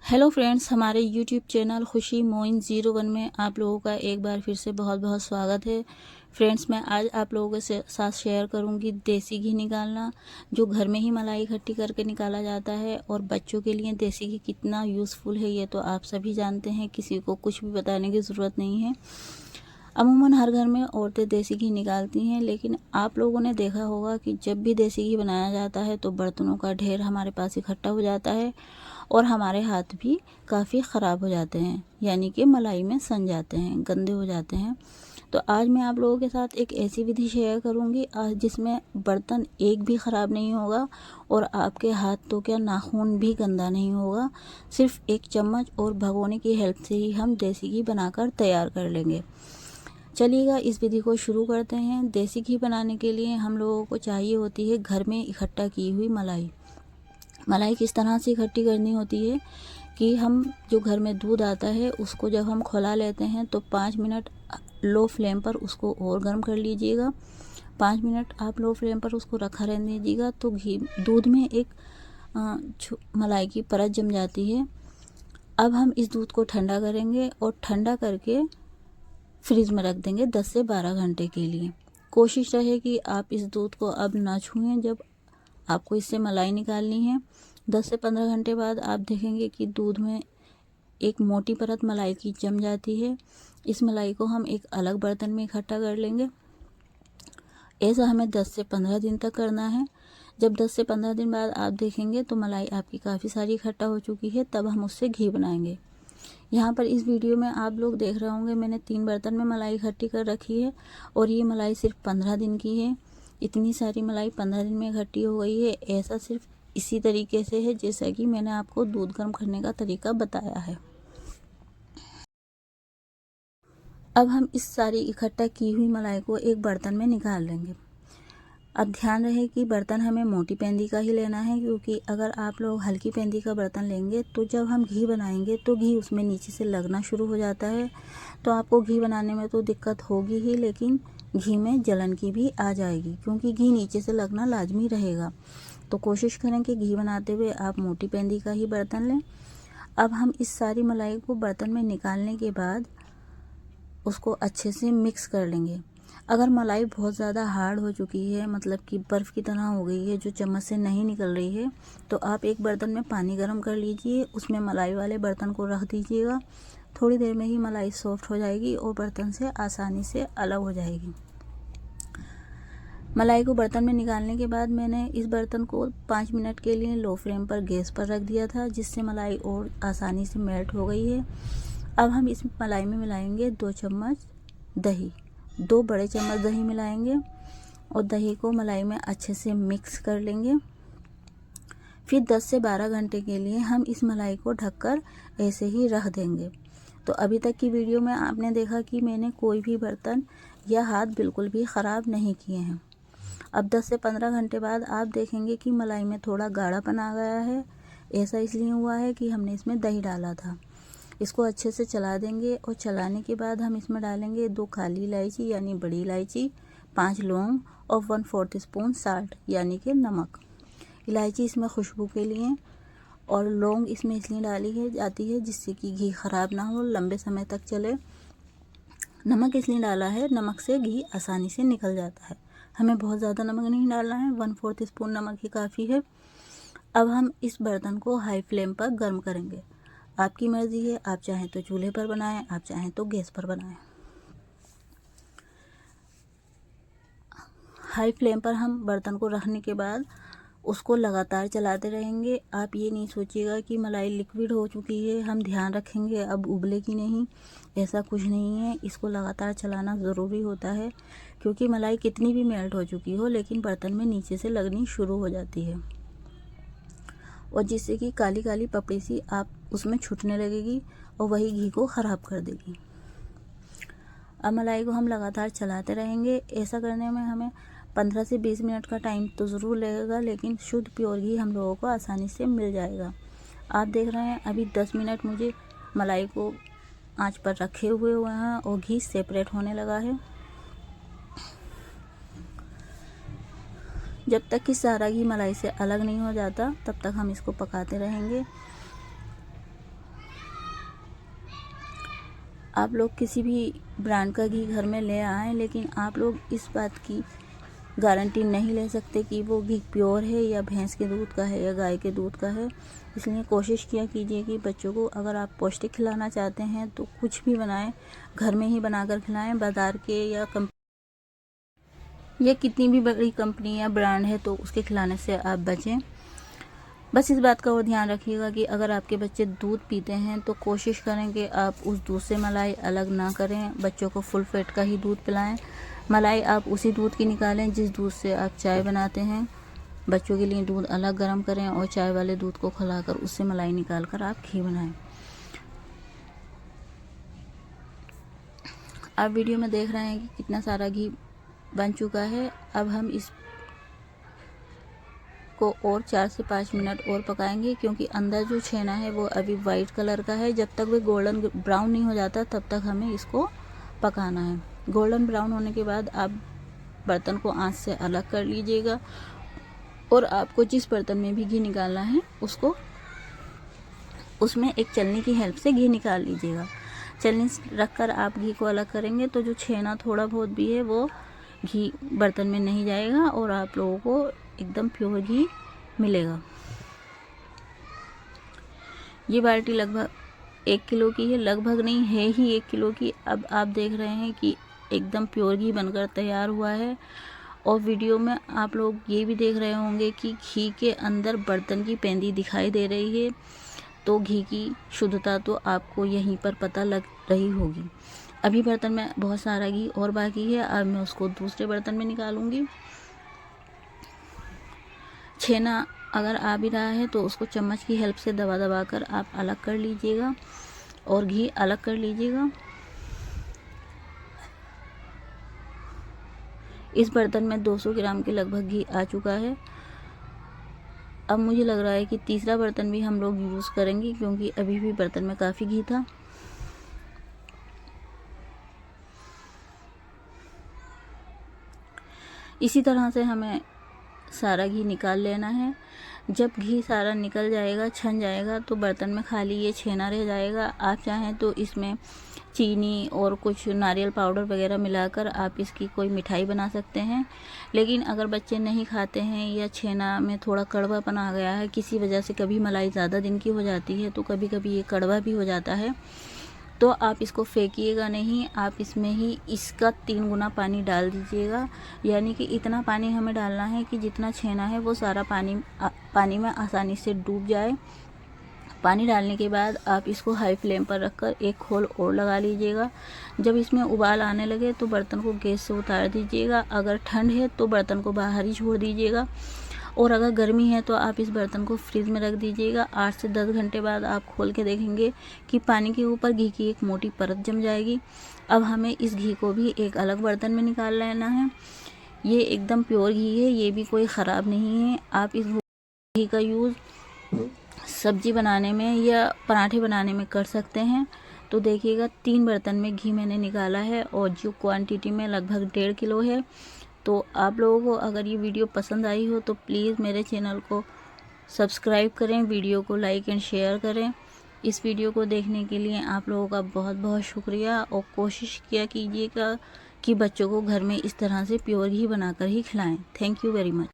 Hello friends, हमारे YouTube channel खुशी मोइन 01 में आप लोगों का एक बार फिर से बहुत बहुत स्वागत है। फ्रेंड्स, मैं आज आप लोगों के साथ शेयर करूंगी देसी घी निकालना, जो घर में ही मलाई इकट्ठी करके निकाला जाता है। और बच्चों के लिए देसी घी कितना यूज़फुल है ये तो आप सभी जानते हैं, किसी को कुछ भी बताने की ज़रूरत नहीं है। अमूमन हर घर में औरतें देसी घी निकालती हैं, लेकिन आप लोगों ने देखा होगा कि जब भी देसी घी बनाया जाता है तो बर्तनों का ढेर हमारे पास इकट्ठा हो जाता है और हमारे हाथ भी काफ़ी ख़राब हो जाते हैं, यानी कि मलाई में सन जाते हैं, गंदे हो जाते हैं। तो आज मैं आप लोगों के साथ एक ऐसी विधि शेयर करूंगी जिसमें बर्तन एक भी ख़राब नहीं होगा और आपके हाथ तो क्या नाखून भी गंदा नहीं होगा। सिर्फ एक चम्मच और भगोने की हेल्प से ही हम देसी घी बनाकर तैयार कर लेंगे। चलिएगा इस विधि को शुरू करते हैं। देसी घी बनाने के लिए हम लोगों को चाहिए होती है घर में इकट्ठा की हुई मलाई। मलाई किस तरह से इकट्ठी करनी होती है कि हम जो घर में दूध आता है उसको जब हम खौला लेते हैं तो 5 मिनट लो फ्लेम पर उसको और गर्म कर लीजिएगा। 5 मिनट आप लो फ्लेम पर उसको रखा रहने दीजिएगा तो घी दूध में एक मलाई की परत जम जाती है। अब हम इस दूध को ठंडा करेंगे और ठंडा करके फ्रिज में रख देंगे 10 से 12 घंटे के लिए। कोशिश रहे कि आप इस दूध को अब ना छुएं जब आपको इससे मलाई निकालनी है। 10 से 15 घंटे बाद आप देखेंगे कि दूध में एक मोटी परत मलाई की जम जाती है। इस मलाई को हम एक अलग बर्तन में इकट्ठा कर लेंगे। ऐसा हमें 10 से 15 दिन तक करना है। जब 10 से 15 दिन बाद आप देखेंगे तो मलाई आपकी काफ़ी सारी इकट्ठा हो चुकी है, तब हम उससे घी बनाएंगे। यहाँ पर इस वीडियो में आप लोग देख रहे होंगे मैंने 3 बर्तन में मलाई इकट्ठी कर रखी है और ये मलाई सिर्फ 15 दिन की है। इतनी सारी मलाई 15 दिन में इकट्ठी हो गई है। ऐसा सिर्फ इसी तरीके से है जैसा कि मैंने आपको दूध गर्म करने का तरीका बताया है। अब हम इस सारी इकट्ठा की हुई मलाई को एक बर्तन में निकाल लेंगे। अब ध्यान रहे कि बर्तन हमें मोटी पेंदी का ही लेना है, क्योंकि अगर आप लोग हल्की पेंदी का बर्तन लेंगे तो जब हम घी बनाएंगे तो घी उसमें नीचे से लगना शुरू हो जाता है। तो आपको घी बनाने में तो दिक्कत होगी ही, लेकिन घी में जलन की भी आ जाएगी, क्योंकि घी नीचे से लगना लाजमी रहेगा। तो कोशिश करें कि घी बनाते हुए आप मोटी पेंदी का ही बर्तन लें। अब हम इस सारी मलाई को बर्तन में निकालने के बाद उसको अच्छे से मिक्स कर लेंगे। अगर मलाई बहुत ज़्यादा हार्ड हो चुकी है, मतलब कि बर्फ़ की तरह हो गई है, जो चम्मच से नहीं निकल रही है, तो आप एक बर्तन में पानी गर्म कर लीजिए, उसमें मलाई वाले बर्तन को रख दीजिएगा। थोड़ी देर में ही मलाई सॉफ्ट हो जाएगी और बर्तन से आसानी से अलग हो जाएगी। मलाई को बर्तन में निकालने के बाद मैंने इस बर्तन को 5 मिनट के लिए लो फ्लेम पर गैस पर रख दिया था, जिससे मलाई और आसानी से मेल्ट हो गई है। अब हम इस मलाई में मिलाएंगे 2 चम्मच दही, 2 बड़े चम्मच दही मिलाएंगे और दही को मलाई में अच्छे से मिक्स कर लेंगे। फिर 10 से 12 घंटे के लिए हम इस मलाई को ढककर ऐसे ही रख देंगे। तो अभी तक की वीडियो में आपने देखा कि मैंने कोई भी बर्तन या हाथ बिल्कुल भी ख़राब नहीं किए हैं। अब 10 से 15 घंटे बाद आप देखेंगे कि मलाई में थोड़ा गाढ़ापन आ गया है। ऐसा इसलिए हुआ है कि हमने इसमें दही डाला था। इसको अच्छे से चला देंगे और चलाने के बाद हम इसमें डालेंगे 2 काली इलायची यानी बड़ी इलायची, 5 लौंग और 1/4 स्पून साल्ट यानी कि नमक। इलायची इसमें खुशबू के लिए और लौंग इसमें इसलिए डाली जाती है जिससे कि घी ख़राब ना हो, लंबे समय तक चले। नमक इसलिए डाला है, नमक से घी आसानी से निकल जाता है। हमें बहुत ज़्यादा नमक नहीं डालना है, 1/4 स्पून नमक ही काफ़ी है। अब हम इस बर्तन को हाई फ्लेम पर गर्म करेंगे। आपकी मर्ज़ी है, आप चाहें तो चूल्हे पर बनाएं, आप चाहें तो गैस पर बनाएं। हाई फ्लेम पर हम बर्तन को रखने के बाद उसको लगातार चलाते रहेंगे। आप ये नहीं सोचिएगा कि मलाई लिक्विड हो चुकी है, हम ध्यान रखेंगे अब उबलेगी नहीं, ऐसा कुछ नहीं है। इसको लगातार चलाना ज़रूरी होता है, क्योंकि मलाई कितनी भी मेल्ट हो चुकी हो लेकिन बर्तन में नीचे से लगनी शुरू हो जाती है और जिससे कि काली काली पपड़ी सी आप उसमें छूटने लगेगी और वही घी को ख़राब कर देगी। अब मलाई को हम लगातार चलाते रहेंगे। ऐसा करने में हमें 15 से 20 मिनट का टाइम तो ज़रूर लगेगा, लेकिन शुद्ध प्योर घी हम लोगों को आसानी से मिल जाएगा। आप देख रहे हैं अभी 10 मिनट मुझे मलाई को आंच पर रखे हुए हैं और घी सेपरेट होने लगा है। जब तक कि सारा घी मलाई से अलग नहीं हो जाता तब तक हम इसको पकाते रहेंगे। आप लोग किसी भी ब्रांड का घी घर में ले आएँ, लेकिन आप लोग इस बात की गारंटी नहीं ले सकते कि वो घी प्योर है या भैंस के दूध का है या गाय के दूध का है। इसलिए कोशिश किया कीजिए कि बच्चों को अगर आप पौष्टिक खिलाना चाहते हैं तो कुछ भी बनाएं, घर में ही बनाकर खिलाएं। बाज़ार के या कितनी भी बड़ी कंपनी या ब्रांड है तो उसके खिलाने से आप बचें। बस इस बात का और ध्यान रखिएगा कि अगर आपके बच्चे दूध पीते हैं तो कोशिश करें कि आप उस दूध से मलाई अलग ना करें, बच्चों को फुल फैट का ही दूध पिलाएं। मलाई आप उसी दूध की निकालें जिस दूध से आप चाय बनाते हैं। बच्चों के लिए दूध अलग गर्म करें और चाय वाले दूध को खौलाकर उससे मलाई निकाल कर आप घी बनाएं। आप वीडियो में देख रहे हैं कि कितना सारा घी बन चुका है। अब हम इस को और 4 से 5 मिनट और पकाएंगे, क्योंकि अंदर जो छेना है वो अभी वाइट कलर का है। जब तक वो गोल्डन ब्राउन नहीं हो जाता तब तक हमें इसको पकाना है। गोल्डन ब्राउन होने के बाद आप बर्तन को आंच से अलग कर लीजिएगा और आपको जिस बर्तन में भी घी निकालना है उसमें एक छलनी की हेल्प से घी निकाल लीजिएगा। छलनी रख कर आप घी को अलग करेंगे तो जो छेना थोड़ा बहुत भी है वो घी बर्तन में नहीं जाएगा और आप लोगों को एकदम प्योर घी मिलेगा। ये बाल्टी लगभग 1 किलो की है, लगभग नहीं है ही 1 किलो की। अब आप देख रहे हैं कि एकदम प्योर घी बनकर तैयार हुआ है। और वीडियो में आप लोग ये भी देख रहे होंगे कि घी के अंदर बर्तन की पेंदी दिखाई दे रही है, तो घी की शुद्धता तो आपको यहीं पर पता लग रही होगी। अभी बर्तन में बहुत सारा घी और बाकी है, अब मैं उसको दूसरे बर्तन में निकालूंगी। छेना अगर आ भी रहा है तो उसको चम्मच की हेल्प से दबा दबा कर आप अलग कर लीजिएगा और घी अलग कर लीजिएगा। इस बर्तन में 200 ग्राम के लगभग घी आ चुका है। अब मुझे लग रहा है कि तीसरा बर्तन भी हम लोग यूज़ करेंगे, क्योंकि अभी भी बर्तन में काफ़ी घी था। इसी तरह से हमें सारा घी निकाल लेना है। जब घी सारा निकल जाएगा, छन जाएगा, तो बर्तन में खाली ये छेना रह जाएगा। आप चाहें तो इसमें चीनी और कुछ नारियल पाउडर वगैरह मिलाकर आप इसकी कोई मिठाई बना सकते हैं। लेकिन अगर बच्चे नहीं खाते हैं या छेना में थोड़ा कड़वापन आ गया है किसी वजह से, कभी मलाई ज़्यादा दिन की हो जाती है तो कभी कभी ये कड़वा भी हो जाता है, तो आप इसको फेंकिएगा नहीं, आप इसमें ही इसका 3 गुना पानी डाल दीजिएगा। यानी कि इतना पानी हमें डालना है कि जितना छेना है वो सारा पानी में आसानी से डूब जाए। पानी डालने के बाद आप इसको हाई फ्लेम पर रखकर एक खोल और लगा लीजिएगा। जब इसमें उबाल आने लगे तो बर्तन को गैस से उतार दीजिएगा। अगर ठंड है तो बर्तन को बाहर ही छोड़ दीजिएगा, और अगर गर्मी है तो आप इस बर्तन को फ्रिज में रख दीजिएगा। 8 से 10 घंटे बाद आप खोल के देखेंगे कि पानी के ऊपर घी की एक मोटी परत जम जाएगी। अब हमें इस घी को भी एक अलग बर्तन में निकाल लेना है। ये एकदम प्योर घी है, ये भी कोई ख़राब नहीं है। आप इस घी का यूज़ सब्जी बनाने में या पराठे बनाने में कर सकते हैं। तो देखिएगा 3 बर्तन में घी मैंने निकाला है और जो क्वांटिटी में लगभग 1.5 किलो है। तो आप लोगों को अगर ये वीडियो पसंद आई हो तो प्लीज़ मेरे चैनल को सब्सक्राइब करें, वीडियो को लाइक एंड शेयर करें। इस वीडियो को देखने के लिए आप लोगों का बहुत बहुत शुक्रिया, और कोशिश किया कीजिएगा कि बच्चों को घर में इस तरह से प्योर घी बनाकर ही खिलाएं। Thank you very much.